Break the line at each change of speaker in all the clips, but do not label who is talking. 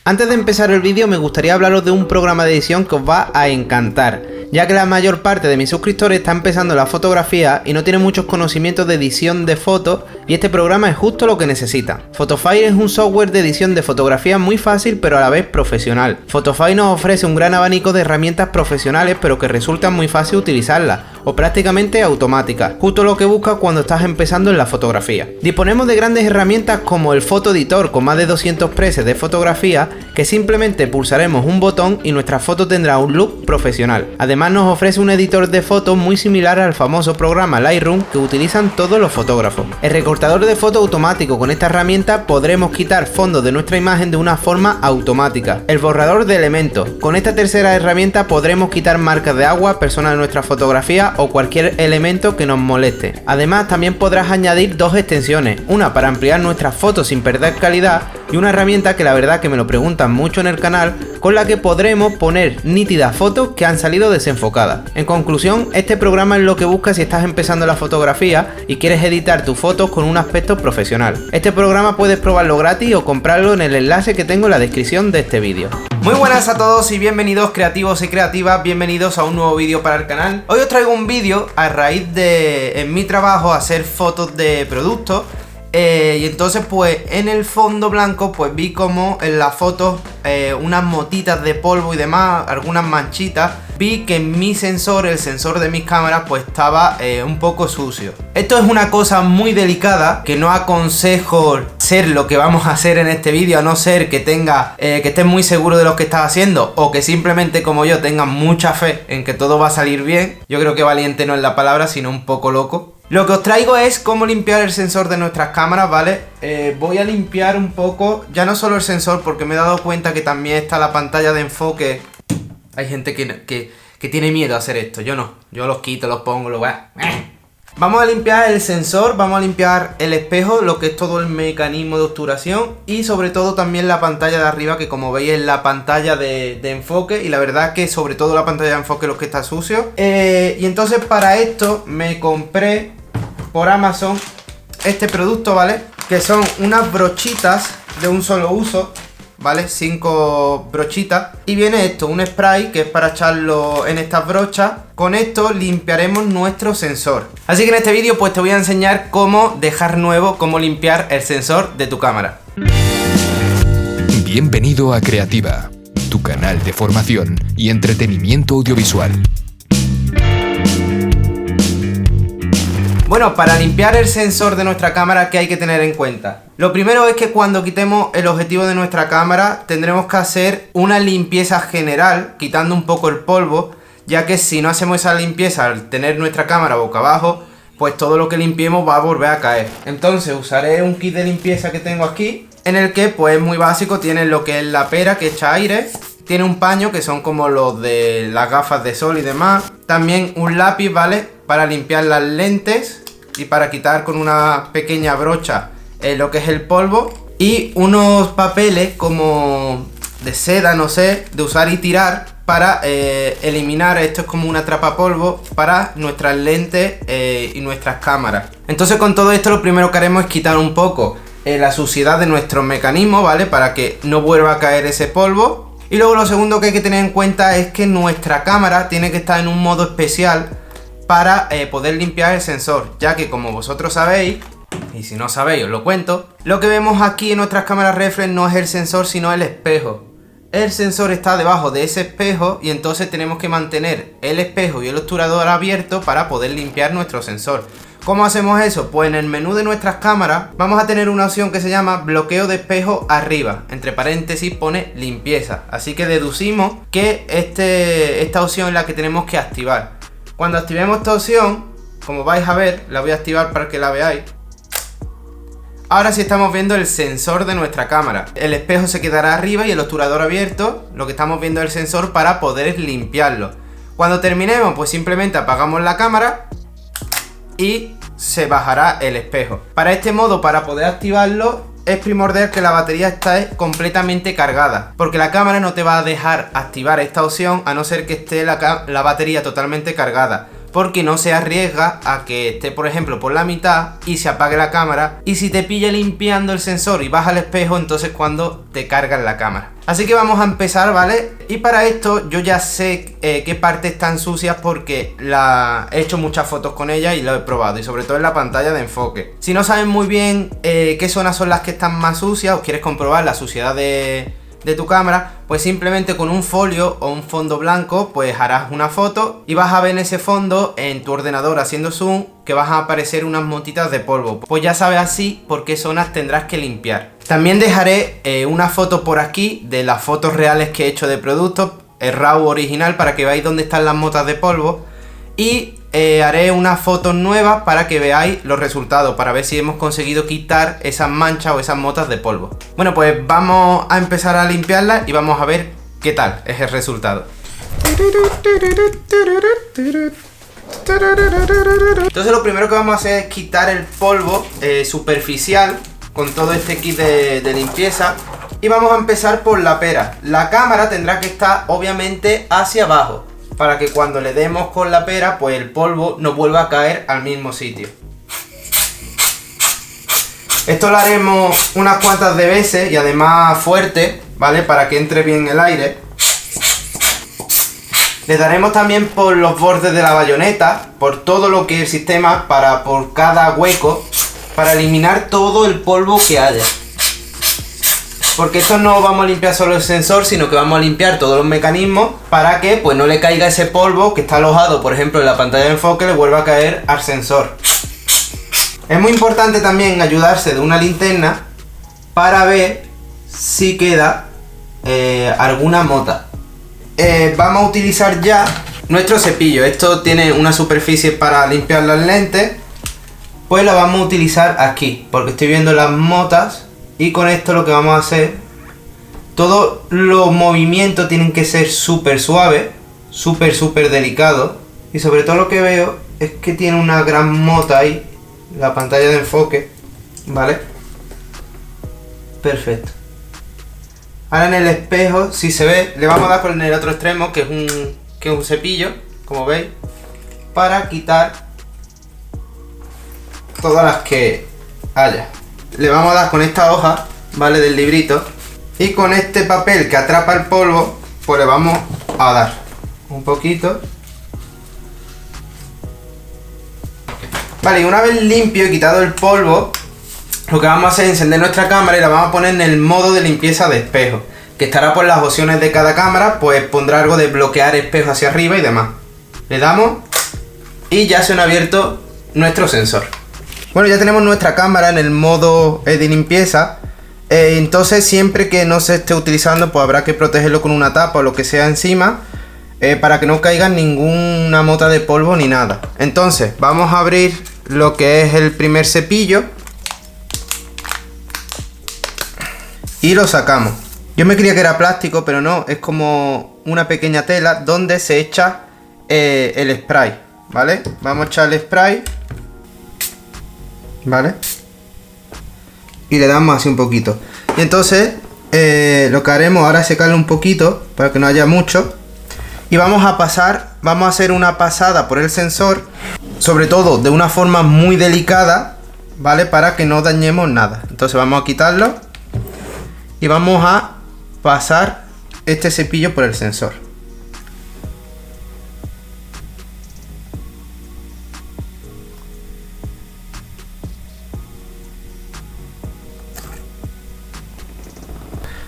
Antes de empezar el vídeo me gustaría hablaros de un programa de edición que os va a encantar, ya que la mayor parte de mis suscriptores está empezando la fotografía y no tiene muchos conocimientos de edición de fotos, y este programa es justo lo que necesita. Photofy es un software de edición de fotografía muy fácil pero a la vez profesional. Photofy nos ofrece un gran abanico de herramientas profesionales pero que resultan muy fácil utilizarlas, o prácticamente automáticas, justo lo que buscas cuando estás empezando en la fotografía. Disponemos de grandes herramientas como el Photo Editor con más de 200 presets de fotografía, que simplemente pulsaremos un botón y nuestra foto tendrá un look profesional. Además nos ofrece un editor de fotos muy similar al famoso programa Lightroom que utilizan todos los fotógrafos. El recortador de fotos automático: con esta herramienta podremos quitar fondos de nuestra imagen de una forma automática. El borrador de elementos: con esta tercera herramienta podremos quitar marcas de agua, personas de nuestra fotografía o cualquier elemento que nos moleste. Además también podrás añadir dos extensiones, una para ampliar nuestras fotos sin perder calidad y una herramienta que la verdad que me lo preguntan mucho en el canal, con la que podremos poner nítidas fotos que han salido desenfocadas. En conclusión, este programa es lo que buscas si estás empezando la fotografía y quieres editar tus fotos con un aspecto profesional. Este programa puedes probarlo gratis o comprarlo en el enlace que tengo en la descripción de este vídeo. Muy buenas a todos y bienvenidos creativos y creativas, bienvenidos a un nuevo vídeo para el canal. Hoy os traigo un vídeo a raíz de, en mi trabajo, hacer fotos de productos. Y entonces pues en el fondo blanco pues vi como en las fotos unas motitas de polvo y demás, algunas manchitas. Vi que mi sensor, el sensor de mis cámaras, pues estaba un poco sucio. Esto es una cosa muy delicada que no aconsejo ser lo que vamos a hacer en este vídeo, a no ser que que estés muy seguro de lo que estás haciendo, o que simplemente como yo tengas mucha fe en que todo va a salir bien. Yo creo que valiente no es la palabra, sino un poco loco. Lo que os traigo es cómo limpiar el sensor de nuestras cámaras, ¿vale? Voy a limpiar un poco, ya no solo el sensor, porque me he dado cuenta que también está la pantalla de enfoque. Hay gente que tiene miedo a hacer esto, yo no. Yo los quito, los pongo, los voy a... Vamos a limpiar el sensor, vamos a limpiar el espejo, lo que es todo el mecanismo de obturación, y sobre todo también la pantalla de arriba, que como veis es la pantalla de enfoque, y la verdad que sobre todo la pantalla de enfoque es lo que está sucio. Y entonces para esto me compré por Amazon este producto, ¿vale? Que son unas brochitas de un solo uso, ¿vale? 5 brochitas. Y viene esto, un spray que es para echarlo en estas brochas. Con esto limpiaremos nuestro sensor. Así que en este vídeo pues te voy a enseñar cómo dejar nuevo, cómo limpiar el sensor de tu cámara.
Bienvenido a Creativa, tu canal de formación y entretenimiento audiovisual.
Bueno, para limpiar el sensor de nuestra cámara, ¿qué hay que tener en cuenta? Lo primero es que cuando quitemos el objetivo de nuestra cámara tendremos que hacer una limpieza general, quitando un poco el polvo, ya que si no hacemos esa limpieza al tener nuestra cámara boca abajo, pues todo lo que limpiemos va a volver a caer. Entonces usaré un kit de limpieza que tengo aquí, en el que pues es muy básico. Tiene lo que es la pera que echa aire, tiene un paño que son como los de las gafas de sol y demás, también un lápiz, ¿vale?, para limpiar las lentes y para quitar con una pequeña brocha lo que es el polvo, y unos papeles como de seda, no sé, de usar y tirar para eliminar, esto es como una atrapapolvo para nuestras lentes y nuestras cámaras. Entonces con todo esto lo primero que haremos es quitar un poco la suciedad de nuestro mecanismo, ¿vale?, para que no vuelva a caer ese polvo. Y luego lo segundo que hay que tener en cuenta es que nuestra cámara tiene que estar en un modo especial para poder limpiar el sensor, ya que como vosotros sabéis, y si no sabéis os lo cuento, lo que vemos aquí en nuestras cámaras reflex no es el sensor sino el espejo. El sensor está debajo de ese espejo y entonces tenemos que mantener el espejo y el obturador abierto para poder limpiar nuestro sensor. ¿Cómo hacemos eso? Pues en el menú de nuestras cámaras vamos a tener una opción que se llama bloqueo de espejo arriba, entre paréntesis pone limpieza, así que deducimos que esta opción es la que tenemos que activar. Cuando activemos esta opción, como vais a ver, la voy a activar para que la veáis. Ahora sí estamos viendo el sensor de nuestra cámara. El espejo se quedará arriba y el obturador abierto. Lo que estamos viendo es el sensor para poder limpiarlo. Cuando terminemos, pues simplemente apagamos la cámara y se bajará el espejo. Para este modo, para poder activarlo, es primordial que la batería esté completamente cargada, porque la cámara no te va a dejar activar esta opción a no ser que esté la batería totalmente cargada. porque no se arriesga a que esté, por ejemplo, por la mitad y se apague la cámara, y si te pilla limpiando el sensor y vas al espejo, entonces cuando te cargan la cámara. Así que vamos a empezar, ¿vale? Y para esto yo ya sé qué partes están sucias porque he hecho muchas fotos con ella y lo he probado, y sobre todo en la pantalla de enfoque. Si no sabes muy bien qué zonas son las que están más sucias o quieres comprobar la suciedad de tu cámara, pues simplemente con un folio o un fondo blanco pues harás una foto y vas a ver en ese fondo, en tu ordenador haciendo zoom, que vas a aparecer unas motitas de polvo. Pues ya sabes así por qué zonas tendrás que limpiar. También dejaré una foto por aquí de las fotos reales que he hecho de productos, el RAW original, para que veáis dónde están las motas de polvo, y haré unas fotos nuevas para que veáis los resultados, para ver si hemos conseguido quitar esas manchas o esas motas de polvo. Bueno, pues vamos a empezar a limpiarlas y vamos a ver qué tal es el resultado. Entonces lo primero que vamos a hacer es quitar el polvo superficial con todo este kit de limpieza, y vamos a empezar por la pera. La cámara tendrá que estar obviamente hacia abajo, para que cuando le demos con la pera, pues el polvo no vuelva a caer al mismo sitio. Esto lo haremos unas cuantas de veces y además fuerte, ¿vale? Para que entre bien el aire. Le daremos también por los bordes de la bayoneta, por todo lo que es el sistema, por cada hueco, para eliminar todo el polvo que haya. Porque esto no vamos a limpiar solo el sensor, sino que vamos a limpiar todos los mecanismos para que pues no le caiga ese polvo que está alojado, por ejemplo, en la pantalla de enfoque, le vuelva a caer al sensor. Es muy importante también ayudarse de una linterna para ver si queda alguna mota. Vamos a utilizar ya nuestro cepillo. Esto tiene una superficie para limpiar las lentes, pues la vamos a utilizar aquí, porque estoy viendo las motas. Y con esto lo que vamos a hacer, todos los movimientos tienen que ser súper suaves, súper delicados. Y sobre todo lo que veo es que tiene una gran mota ahí, la pantalla de enfoque, ¿vale? Perfecto. Ahora en el espejo, si se ve, le vamos a dar con el otro extremo, que es un cepillo, como veis, para quitar todas las que haya. Le vamos a dar con esta hoja, ¿vale? Del librito. Y con este papel que atrapa el polvo, pues le vamos a dar un poquito. Vale, y una vez limpio y quitado el polvo, lo que vamos a hacer es encender nuestra cámara y la vamos a poner en el modo de limpieza de espejo, que estará por las opciones de cada cámara, pues pondrá algo de bloquear espejo hacia arriba y demás. Le damos y ya se nos ha abierto nuestro sensor. Bueno, ya tenemos nuestra cámara en el modo de limpieza. Entonces siempre que no se esté utilizando, pues habrá que protegerlo con una tapa o lo que sea encima, para que no caiga ninguna mota de polvo ni nada. Entonces vamos a abrir lo que es el primer cepillo y lo sacamos. Yo me creía que era plástico, pero no, es como una pequeña tela donde se echa el spray, ¿vale? Vamos a echar el spray, ¿vale? Y le damos así un poquito. Y entonces lo que haremos ahora es secarle un poquito para que no haya mucho. Y vamos a hacer una pasada por el sensor, sobre todo de una forma muy delicada, ¿vale? Para que no dañemos nada. Entonces vamos a quitarlo y vamos a pasar este cepillo por el sensor.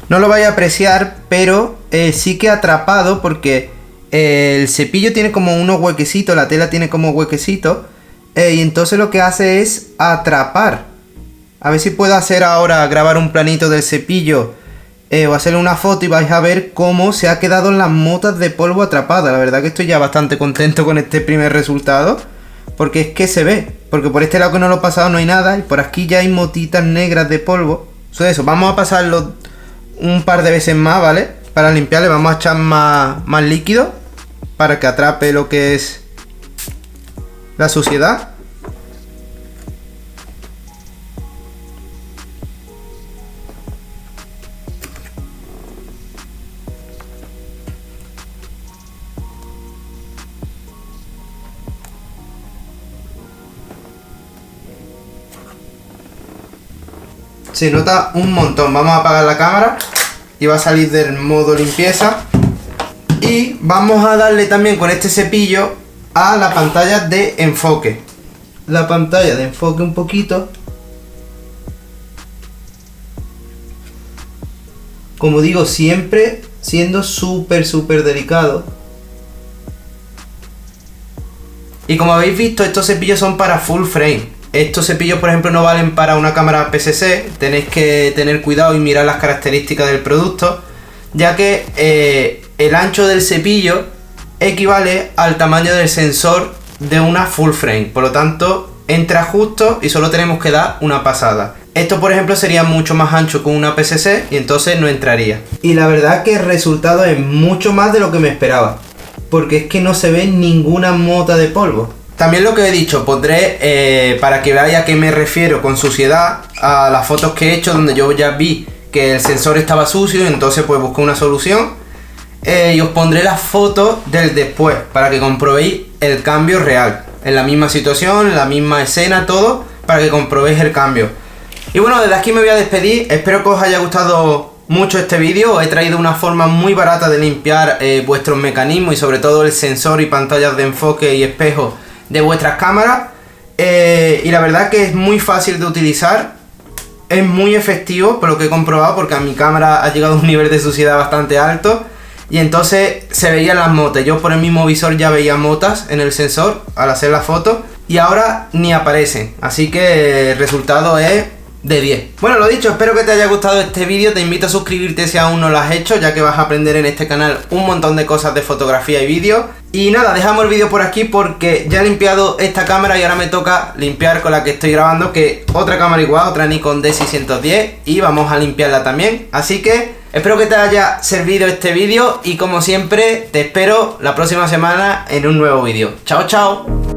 No lo vais a apreciar, pero sí que atrapado, porque el cepillo tiene como unos huequecitos, la tela tiene como huequecitos, y entonces lo que hace es atrapar. A ver si puedo hacer ahora, grabar un planito del cepillo o hacerle una foto y vais a ver cómo se ha quedado las motas de polvo atrapadas. La verdad que estoy ya bastante contento con este primer resultado, porque es que se ve, porque por este lado que no lo he pasado no hay nada, y por aquí ya hay motitas negras de polvo. Eso, vamos a pasarlo un par de veces más, ¿vale? Para limpiarle vamos a echar más líquido para que atrape lo que es la suciedad. Se nota un montón. Vamos a apagar la cámara y va a salir del modo limpieza. Y vamos a darle también con este cepillo a la pantalla de enfoque. La pantalla de enfoque un poquito. Como digo, siempre siendo súper delicado. Y como habéis visto, estos cepillos son para full frame. Estos cepillos, por ejemplo, no valen para una cámara PSC. Tenéis que tener cuidado y mirar las características del producto, ya que el ancho del cepillo equivale al tamaño del sensor de una full frame. Por lo tanto, entra justo y solo tenemos que dar una pasada. Esto, por ejemplo, sería mucho más ancho que una PSC y entonces no entraría. Y la verdad que el resultado es mucho más de lo que me esperaba, porque es que no se ve ninguna mota de polvo. También lo que he dicho, pondré, para que veáis a qué me refiero con suciedad, a las fotos que he hecho donde yo ya vi que el sensor estaba sucio y entonces pues busqué una solución. Y os pondré las fotos del después, para que comprobéis el cambio real. En la misma situación, en la misma escena, todo, para que comprobéis el cambio. Y bueno, desde aquí me voy a despedir. Espero que os haya gustado mucho este vídeo. Os he traído una forma muy barata de limpiar vuestros mecanismos y sobre todo el sensor y pantallas de enfoque y espejo de vuestras cámaras. Y la verdad que es muy fácil de utilizar. Es muy efectivo por lo que he comprobado, porque a mi cámara ha llegado a un nivel de suciedad bastante alto. Y entonces se veían las motas. Yo por el mismo visor ya veía motas en el sensor al hacer la foto. Y ahora ni aparecen. Así que el resultado es de 10. Bueno, lo dicho, espero que te haya gustado este vídeo. Te invito a suscribirte si aún no lo has hecho, ya que vas a aprender en este canal un montón de cosas de fotografía y vídeo. Y nada, dejamos el vídeo por aquí porque ya he limpiado esta cámara y ahora me toca limpiar con la que estoy grabando, que otra cámara igual, otra Nikon D610, y vamos a limpiarla también. Así que espero que te haya servido este vídeo y como siempre te espero la próxima semana en un nuevo vídeo. Chao, chao.